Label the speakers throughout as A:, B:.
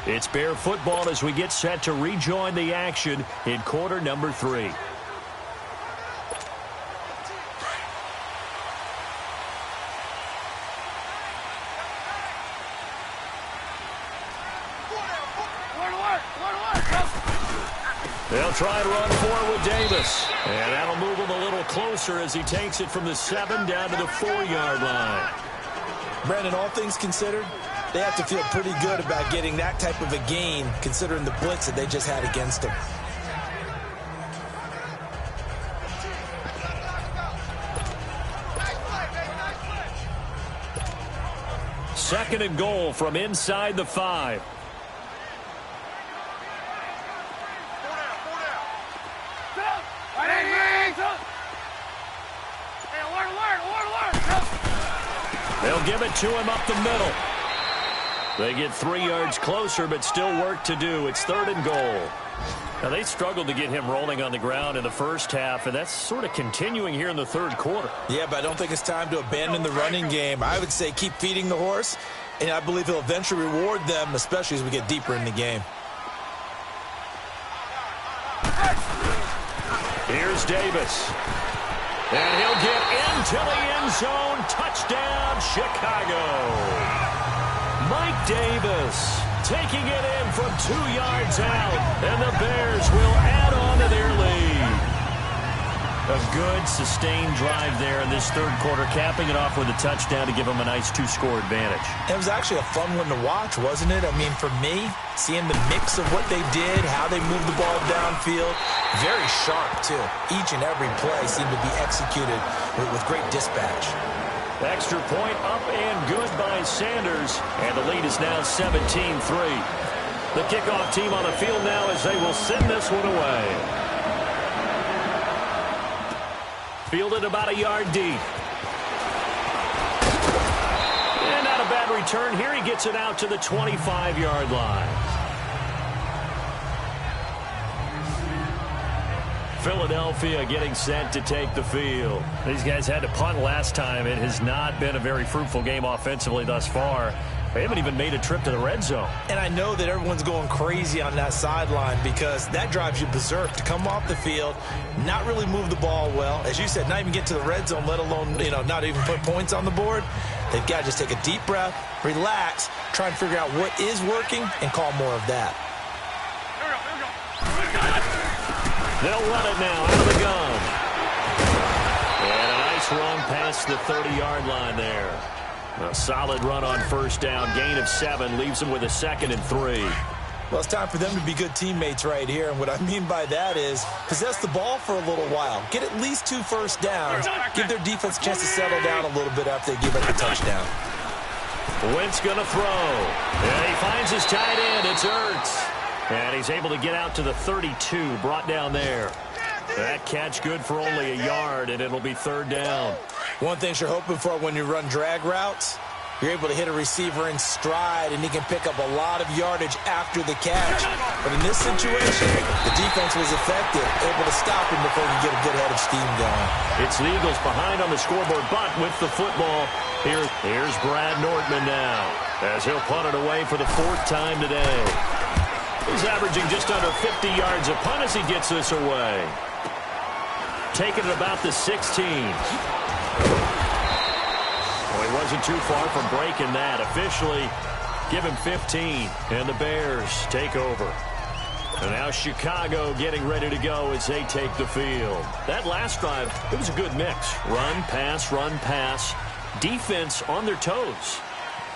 A: It's Bear football as we get set to rejoin the action in quarter number 3. They'll try and run forward with Davis. And that'll move him a little closer as he takes it from the 7 down to the 4-yard line.
B: Brandon, all things considered, they have to feel pretty good about getting that type of a gain considering the blitz that they just had against them.
A: Second and goal from inside the 5. They'll give it to him up the middle. They get 3 yards closer, but still work to do. It's 3rd and goal. Now, they struggled to get him rolling on the ground in the first half, and that's sort of continuing here in the 3rd quarter.
B: Yeah, but I don't think it's time to abandon the running game. I would say keep feeding the horse, and I believe he'll eventually reward them, especially as we get deeper in the game.
A: Here's Davis. And he'll get into the end zone. Touchdown, Chicago. Mike Davis taking it in from 2 yards out. And the Bears will add on to their lead. A good, sustained drive there in this 3rd quarter, capping it off with a touchdown to give them a nice 2-score advantage.
B: It was actually a fun one to watch, wasn't it? I mean, for me, seeing the mix of what they did, how they moved the ball downfield, very sharp, too. Each and every play seemed to be executed with great dispatch.
A: Extra point up and good by Sanders, and the lead is now 17-3. The kickoff team on the field now as they will send this one away. Fielded about a yard deep. And not a bad return here. He gets it out to the 25-yard line. Philadelphia getting set to take the field. These guys had to punt last time. It has not been a very fruitful game offensively thus far. They haven't even made a trip to the red zone. And I know that everyone's going crazy on that sideline because that drives you berserk to come off the field, not really move the ball well. As you said, not even get to the red zone, let alone, not even put points on the board. They've got to just take a deep breath, relax, try and figure out what is working, and call more of that. They'll run it now out of the gun. And a nice run past the 30-yard line there. A solid run on first down. Gain of 7 leaves them with a 2nd and 3.
B: Well, it's time for them to be good teammates right here. And what I mean by that is possess the ball for a little while. Get at least 2 first downs. Give their defense a chance to settle down a little bit after they give up the touchdown.
A: Wentz going to throw. And he finds his tight end. It's Ertz. And he's able to get out to the 32. Brought down there. That catch good for only a yard, and it'll be 3rd down.
B: One thing you're hoping for when you run drag routes, you're able to hit a receiver in stride, and he can pick up a lot of yardage after the catch. But in this situation, the defense was effective, able to stop him before he could get a good head of steam going.
A: It's the Eagles behind on the scoreboard, but with the football, here's Brad Nordman now, as he'll punt it away for the 4th time today. He's averaging just under 50 yards a punt as he gets this away. Taking it about the 16. Well, he wasn't too far from breaking that. Officially, give him 15, and the Bears take over. And now Chicago getting ready to go as they take the field. That last drive, it was a good mix. Run, pass, defense on their toes.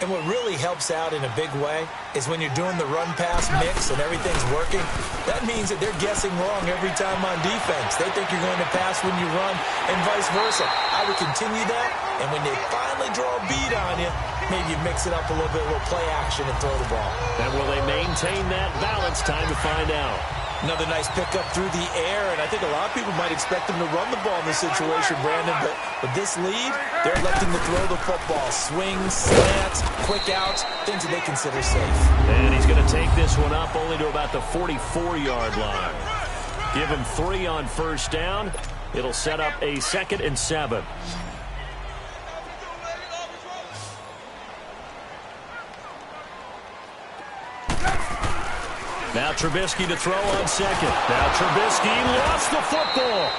B: And what really helps out in a big way is when you're doing the run-pass mix and everything's working, that means that they're guessing wrong every time on defense. They think you're going to pass when you run and vice versa. I would continue that, and when they finally draw a beat on you, maybe you mix it up a little bit, a little play action and throw the ball.
A: And will they maintain that balance? Time to find out.
B: Another nice pickup through the air, and I think a lot of people might expect them to run the ball in this situation, Brandon, but with this lead, they're electing to throw the football. Swings, slants, quick outs, things that they consider safe.
A: And he's going to take this one up only to about the 44-yard line. Give him 3 on first down. It'll set up a 2nd and 7. Now Trubisky to throw on second. Now Trubisky lost the football.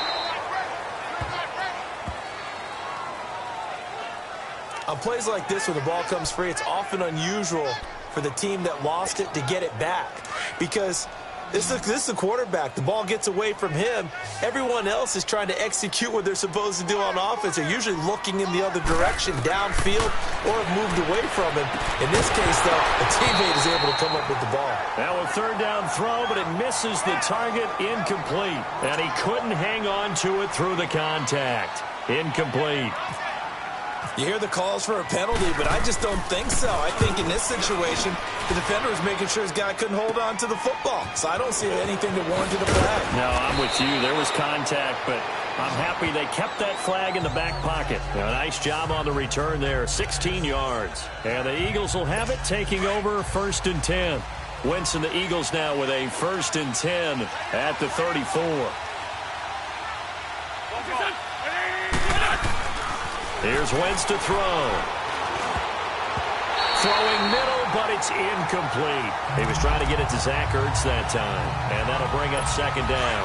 B: On plays like this where the ball comes free, it's often unusual for the team that lost it to get it back. Because this is the quarterback. The ball gets away from him. Everyone else is trying to execute what they're supposed to do on offense. They're usually looking in the other direction, downfield, or have moved away from him. In this case, though, a teammate is able to come up with the ball.
A: Now a third down throw, but it misses the target, incomplete. And he couldn't hang on to it through the contact. Incomplete.
B: You hear the calls for a penalty, but I just don't think so. I think in this situation, the defender was making sure his guy couldn't hold on to the football. So I don't see anything that warranted a flag.
A: No, I'm with you. There was contact, but I'm happy they kept that flag in the back pocket. Now, nice job on the return there, 16 yards. And the Eagles will have it, taking over 1st and 10. Wentz and the Eagles now with a 1st and 10 at the 34. Here's Wentz to throw. Throwing middle, but it's incomplete. He was trying to get it to Zach Ertz that time, and that'll bring up 2nd down.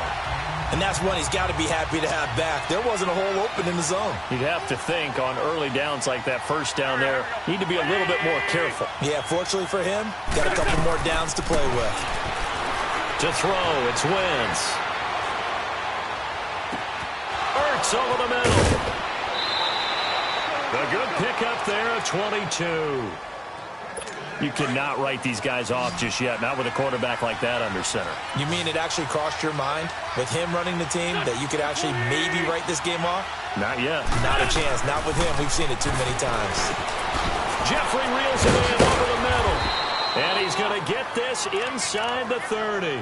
B: And that's one he's got to be happy to have back. There wasn't a hole open in the zone.
A: You'd have to think on early downs like that, 1st down there, need to be a little bit more careful.
B: Yeah, fortunately for him, got a couple more downs to play with.
A: To throw, it's Wentz. Ertz over the middle. A good pickup there at 22. You cannot write these guys off just yet, not with a quarterback like that under center.
B: You mean it actually crossed your mind with him running the team that you could actually maybe write this game off?
A: Not yet.
B: Not a chance. Not with him. We've seen it too many times.
A: Jeffrey reels it in over the middle. And he's going to get this inside the 30.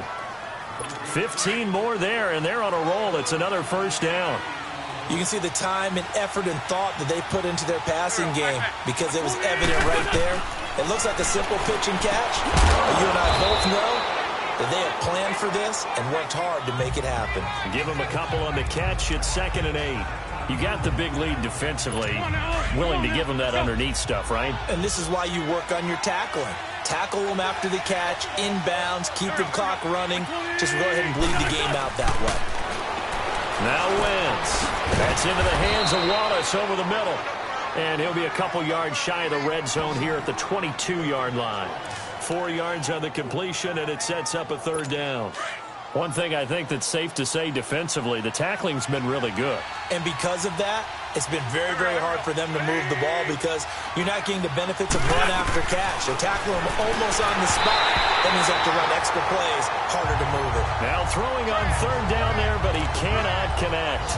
A: 15 more there, and they're on a roll. It's another 1st down.
B: You can see the time and effort and thought that they put into their passing game because it was evident right there. It looks like a simple pitch and catch. But you and I both know that they have planned for this and worked hard to make it happen.
A: Give them a couple on the catch. It's 2nd and 8. You got the big lead defensively. Willing to give them that underneath stuff, right?
B: And this is why you work on your tackling. Tackle them after the catch, inbounds, keep the clock running. Just go ahead and bleed the game out that way.
A: Now Wentz. That's into the hands of Wallace over the middle. And he'll be a couple yards shy of the red zone here at the 22-yard line. 4 yards on the completion, and it sets up a 3rd down. One thing I think that's safe to say defensively, the tackling's been really good.
B: And because of that, it's been very, very hard for them to move the ball because you're not getting the benefits of run after catch. They're tackling them almost on the spot. That means they have to run extra plays, harder to move it.
A: Now throwing on 3rd down there, but he cannot connect.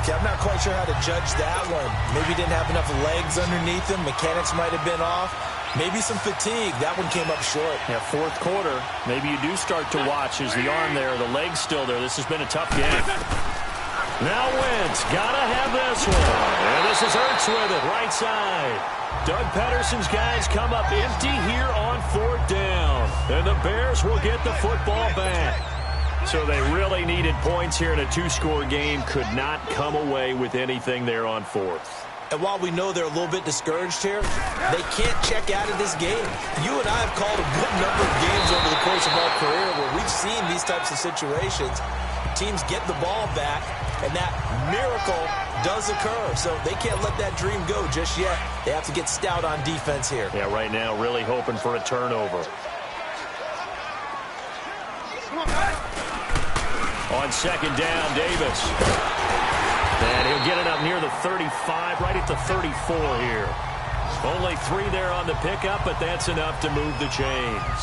B: Okay, I'm not quite sure how to judge that one. Maybe he didn't have enough legs underneath him. Mechanics might have been off. Maybe some fatigue. That one came up short.
A: Yeah, 4th quarter. Maybe you do start to watch as the arm there, the leg's still there. This has been a tough game. Now Wentz, gotta have this one. And this is Ertz with it, right side. Doug Pederson's guys come up empty here on 4th down. And the Bears will get the football back. So they really needed points here in a 2-score game. Could not come away with anything there on 4th.
B: And while we know they're a little bit discouraged here, they can't check out of this game. You and I have called a good number of games over the course of our career where we've seen these types of situations. Teams get the ball back, and that miracle does occur. So they can't let that dream go just yet. They have to get stout on defense here.
A: Yeah, right now really hoping for a turnover. On 2nd down, Davis. And he'll get it up near the 35, right at the 34 here. Only 3 there on the pickup, but that's enough to move the chains.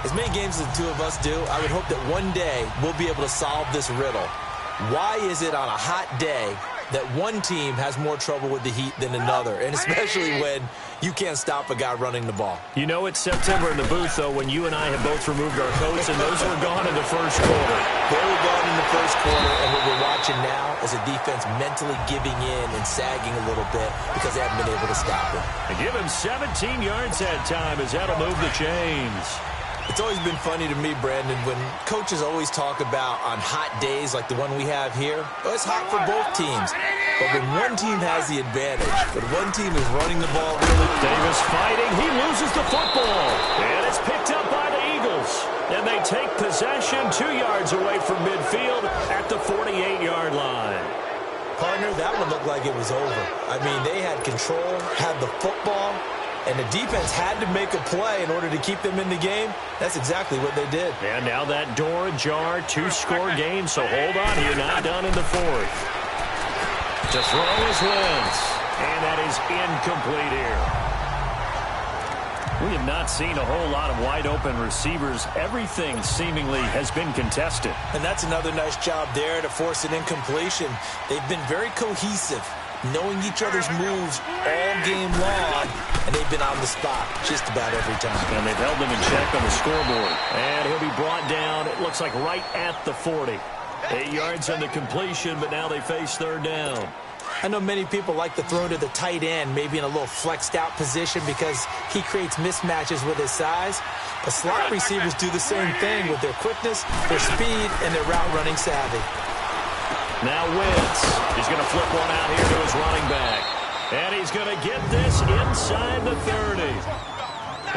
B: As many games as the two of us do, I would hope that one day we'll be able to solve this riddle. Why is it on a hot day that one team has more trouble with the heat than another, and especially when you can't stop a guy running the ball?
A: You know it's September in the booth, though, when you and I have both removed our coats, and those were gone in the 1st quarter.
B: They were gone in the 1st quarter, and what we're watching now is a defense mentally giving in and sagging a little bit because they haven't been able to stop it.
A: They give him 17 yards that time as that'll move the chains.
B: It's always been funny to me, Brandon, when coaches always talk about on hot days like the one we have here, oh, it's hot for both teams. But when one team has the advantage, when one team is running the ball really...
A: Davis fighting. He loses the football. And it's picked up by the Eagles. And they take possession, 2 yards away from midfield at the 48-yard line.
B: Partner, that one looked like it was over. I mean, they had control, had the football, and the defense had to make a play in order to keep them in the game. That's exactly what they did.
A: And now that door ajar, 2-score game, so hold on here, not done in the 4th. To throw is Wentz, and that is incomplete here. We have not seen a whole lot of wide-open receivers. Everything seemingly has been contested.
B: And that's another nice job there to force an incompletion. They've been very cohesive, knowing each other's moves all game long, and they've been on the spot just about every time.
A: And they've held them in check on the scoreboard. And he'll be brought down, it looks like right at the 40. 8 yards on the completion, but now they face 3rd down.
B: I know many people like to throw to the tight end, maybe in a little flexed out position because he creates mismatches with his size. But slot receivers do the same thing with their quickness, their speed, and their route running savvy.
A: Now Wentz, he's going to flip one out here to his running back. And he's going to get this inside the 30.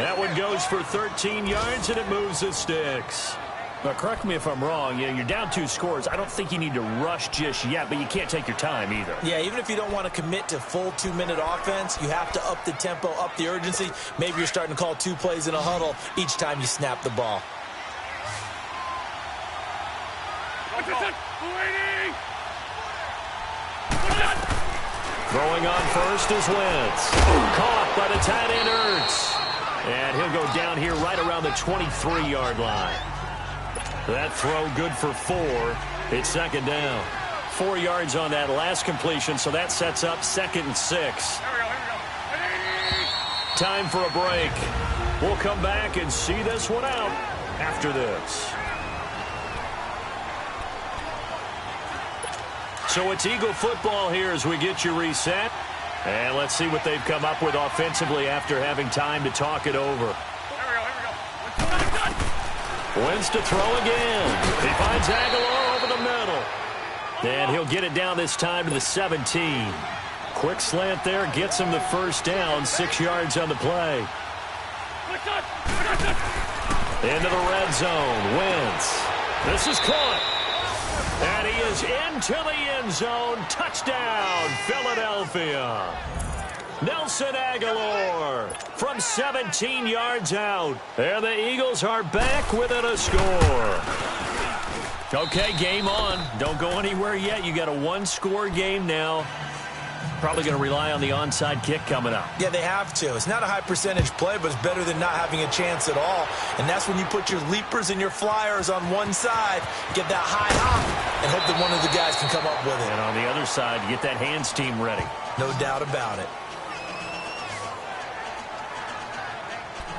A: That one goes for 13 yards, and it moves the sticks. Now, correct me if I'm wrong. You're down 2 scores. I don't think you need to rush just yet, but you can't take your time either.
B: Yeah, even if you don't want to commit to full 2-minute offense, you have to up the tempo, up the urgency. Maybe you're starting to call 2 plays in a huddle each time you snap the ball.
A: Throwing on first is Wentz. Caught by the tight end Ertz. And he'll go down here right around the 23-yard line. That throw good for 4. It's 2nd down. 4 yards on that last completion, so that sets up 2nd and 6. Time for a break. We'll come back and see this one out after this. So it's Eagle football here as we get you reset. And let's see what they've come up with offensively after having time to talk it over. Wentz to throw again. He finds Aguilar over the middle. And he'll get it down this time to the 17. Quick slant there, gets him the 1st down, 6 yards on the play. Into the red zone, Wentz. This is caught. And he is into the end zone. Touchdown, Philadelphia. Nelson Aguilar from 17 yards out. And the Eagles are back within a score. Okay, game on. Don't go anywhere yet. You got a 1-score game now. Probably going to rely on the onside kick coming up.
B: Yeah, they have to. It's not a high percentage play, but it's better than not having a chance at all. And that's when you put your leapers and your flyers on one side, get that high hop, and hope that one of the guys can come up with it.
A: And on the other side, get that hands team ready.
B: No doubt about it.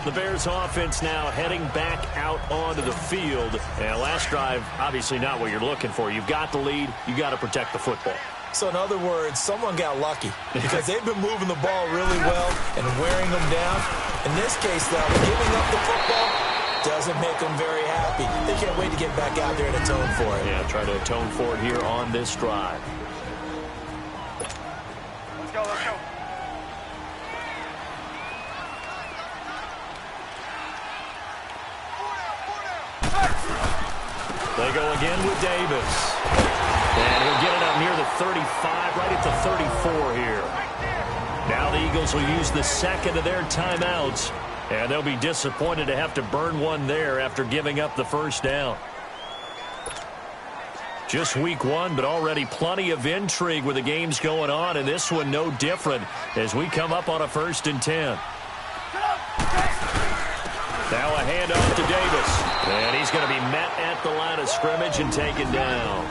A: The Bears offense now heading back out onto the field. And last drive, obviously not what you're looking for. You've got the lead. You got to protect the football.
B: So in other words, someone got lucky because they've been moving the ball really well and wearing them down. In this case, though, giving up the football doesn't make them very happy. They can't wait to get back out there and atone for it.
A: Yeah, try to atone for it here on this drive.
C: Let's go, let's go.
A: They go again with Davis. And he'll get it up near the 35, right at the 34 here. Now the Eagles will use the 2nd of their timeouts. And they'll be disappointed to have to burn one there after giving up the 1st down. Just week 1, but already plenty of intrigue with the games going on. And this one no different as we come up on a 1st and 10. Now a handoff to Davis. And he's going to be met at the line of scrimmage and taken down.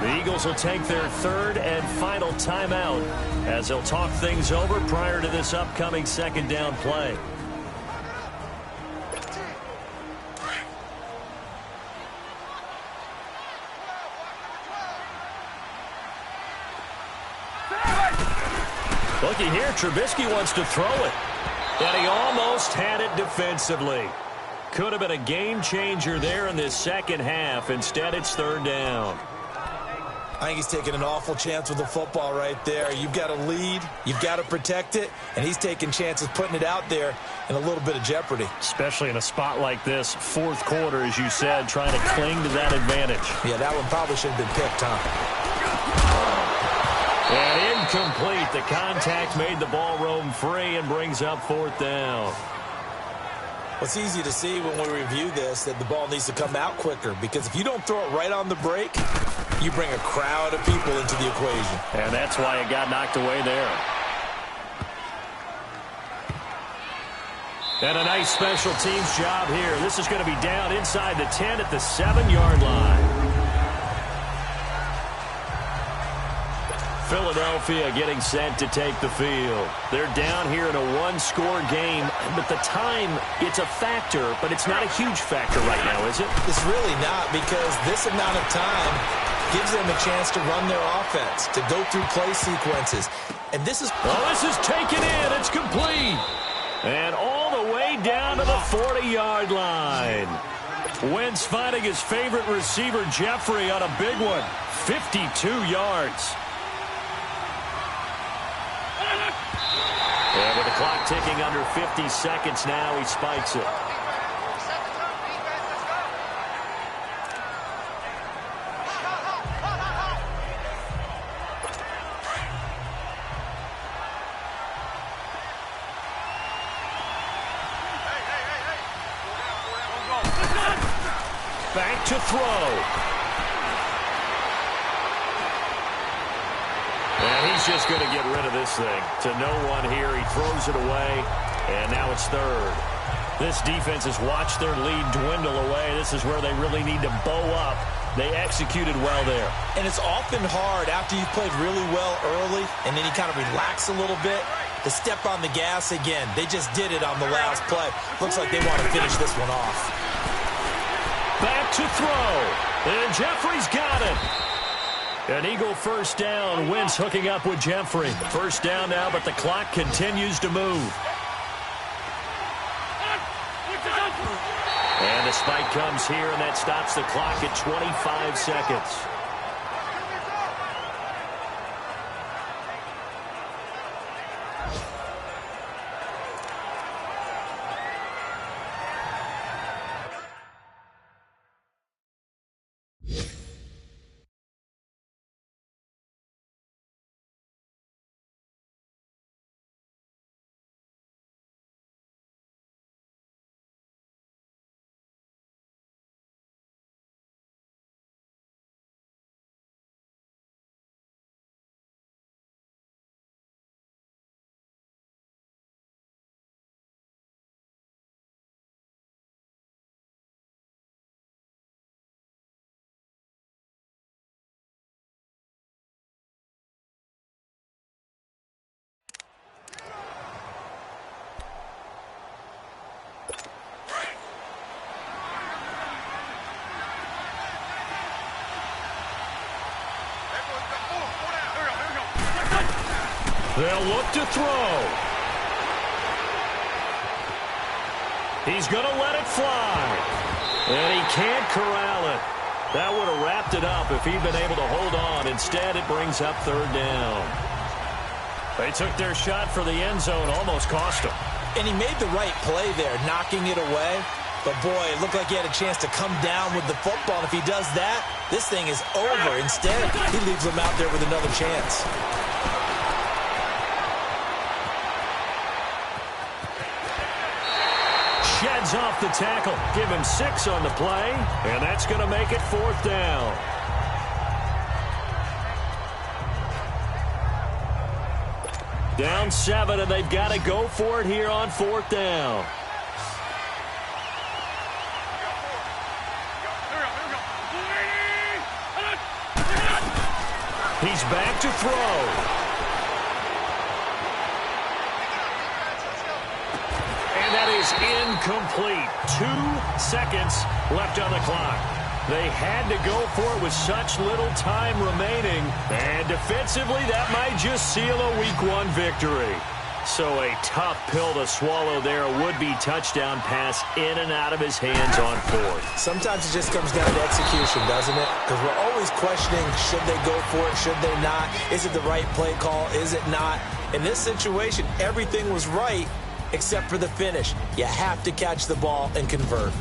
A: The Eagles will take their 3rd and final timeout as they'll talk things over prior to this upcoming 2nd down play. Looky here, Trubisky wants to throw it. And he almost had it defensively. Could have been a game changer there in this 2nd half. Instead, it's 3rd down.
B: I think he's taking an awful chance with the football right there. You've got to lead, you've got to protect it, and he's taking chances putting it out there in a little bit of jeopardy.
A: Especially in a spot like this, fourth quarter, as you said, trying to cling to that advantage.
B: Yeah, that one probably should have been picked, huh?
A: And incomplete. The contact made the ball roam free and brings up fourth down.
B: Well, it's easy to see when we review this that the ball needs to come out quicker, because if you don't throw it right on the break, you bring a crowd of people into the equation.
A: And that's why it got knocked away there. And a nice special teams job here. This is going to be down inside the 10 at the 7-yard line. Philadelphia getting set to take the field. They're down here in a one-score game, but the time, it's a factor, but it's not a huge factor right now, is it?
B: It's really not, because this amount of time gives them a chance to run their offense, to go through play sequences. And this is...
A: Oh, this is taken in. It's complete. And all the way down to the 40-yard line. Wentz finding his favorite receiver, Jeffrey, on a big one. 52 yards. And with the clock ticking under 50 seconds now, he spikes it. Back to throw. And he's just going to get rid of this thing. To no one here. He throws it away. And now it's third. This defense has watched their lead dwindle away. This is where they really need to bow up. They executed well there.
B: And it's often hard after you've played really well early and then you kind of relax a little bit to step on the gas again. They just did it on the last play. Looks like they want to finish this one off.
A: Back to throw. And Jeffrey's got it. An Eagle first down. Wentz hooking up with Jeffrey. First down now, but the clock continues to move. And the spike comes here, and that stops the clock at 25 seconds. They'll look to throw. He's going to let it fly. And he can't corral it. That would have wrapped it up if he'd been able to hold on. Instead, it brings up third down. They took their shot for the end zone, almost cost him.
B: And he made the right play there, knocking it away. But, boy, it looked like he had a chance to come down with the football. And if he does that, this thing is over. Instead, he leaves them out there with another chance.
A: Sheds off the tackle. Give him 6 on the play. And that's going to make it fourth down. Down 7, and they've got to go for it here on fourth down. He's back to throw. And that is incomplete. 2 seconds left on the clock. They had to go for it with such little time remaining. And defensively, that might just seal a Week 1 victory. So a tough pill to swallow there. A would-be touchdown pass in and out of his hands on fourth.
B: Sometimes it just comes down to execution, doesn't it? Because we're always questioning, should they go for it, should they not? Is it the right play call, is it not? In this situation, everything was right except for the finish. You have to catch the ball and convert.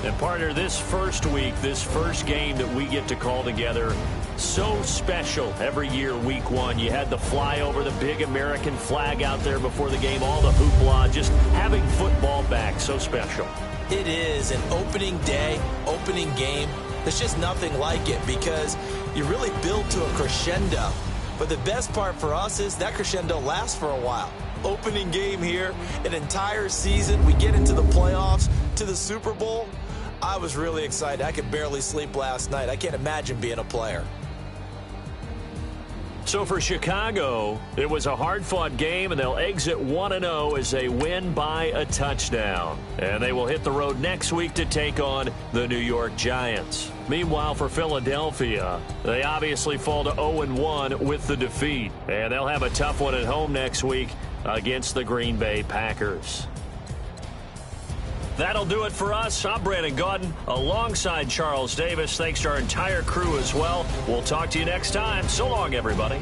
A: And partner, this first week, this first game that we get to call together, so special every year, week one. You had the flyover, the big American flag out there before the game, all the hoopla, just having football back, so special.
B: It is an opening day, opening game. There's just nothing like it because you really build to a crescendo. But the best part for us is that crescendo lasts for a while. Opening game here, an entire season. We get into the playoffs, to the Super Bowl. I was really excited. I could barely sleep last night. I can't imagine being a player.
A: So for Chicago, it was a hard-fought game, and they'll exit 1-0 as they win by a touchdown. And they will hit the road next week to take on the New York Giants. Meanwhile, for Philadelphia, they obviously fall to 0-1 with the defeat. And they'll have a tough one at home next week against the Green Bay Packers. That'll do it for us. I'm Brandon Gaudin alongside Charles Davis. Thanks to our entire crew as well. We'll talk to you next time. So long, everybody.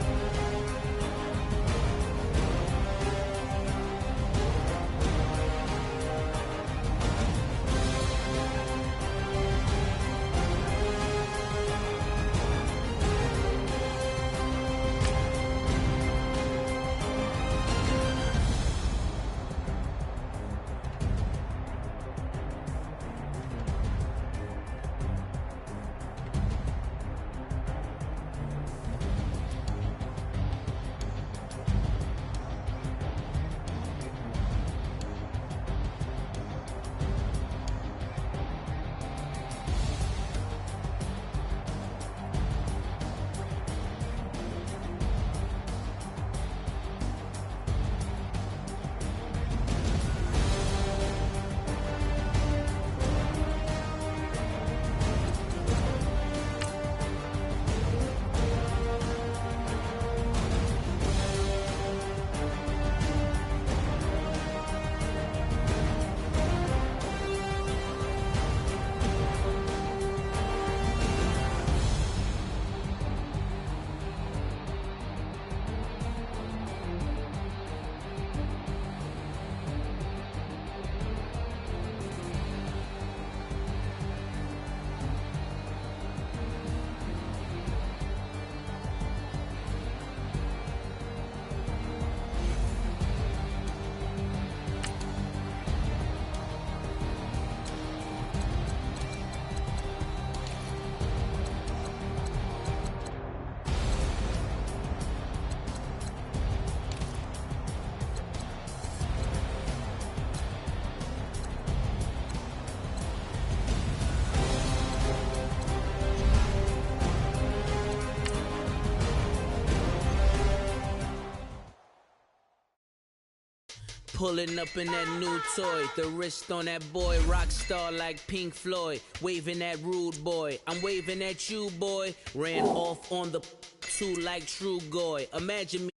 C: Pulling up in that new toy, the wrist on that boy, rock star like Pink Floyd, waving at rude boy, I'm waving at you boy, ran off on the two like True Goy, imagine me.